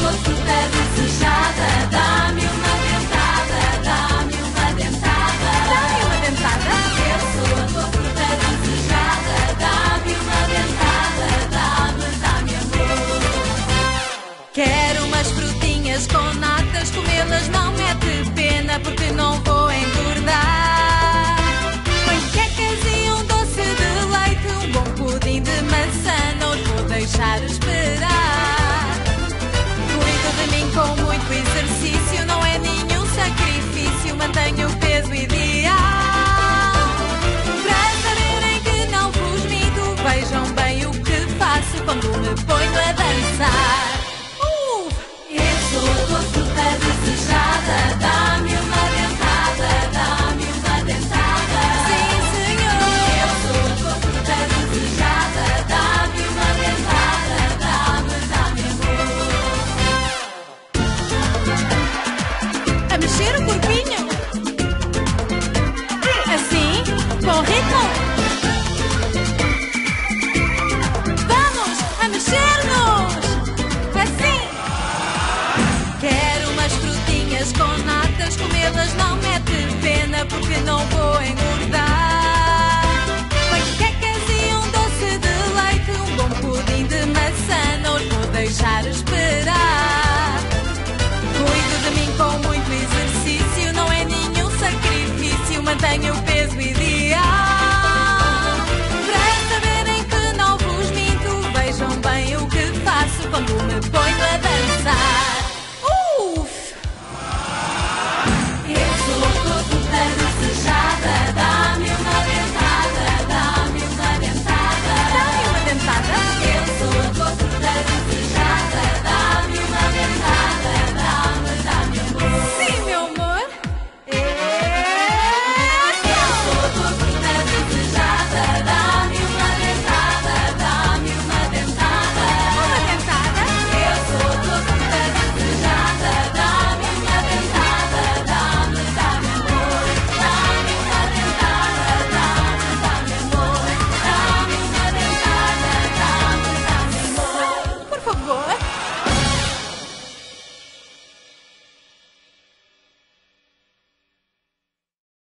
tua fruta desejada. Dá-me uma dentada, dá-me uma dentada. Dá-me uma dentada. Eu sou a tua fruta desejada. Dá-me uma dentada, dá-me amor. Quero umas frutinhas com natas, comê-las não mete pena, porque não vou engordar. Panquecas e um doce de leite, um bom pudim de maçã, não os vou deixar esperar.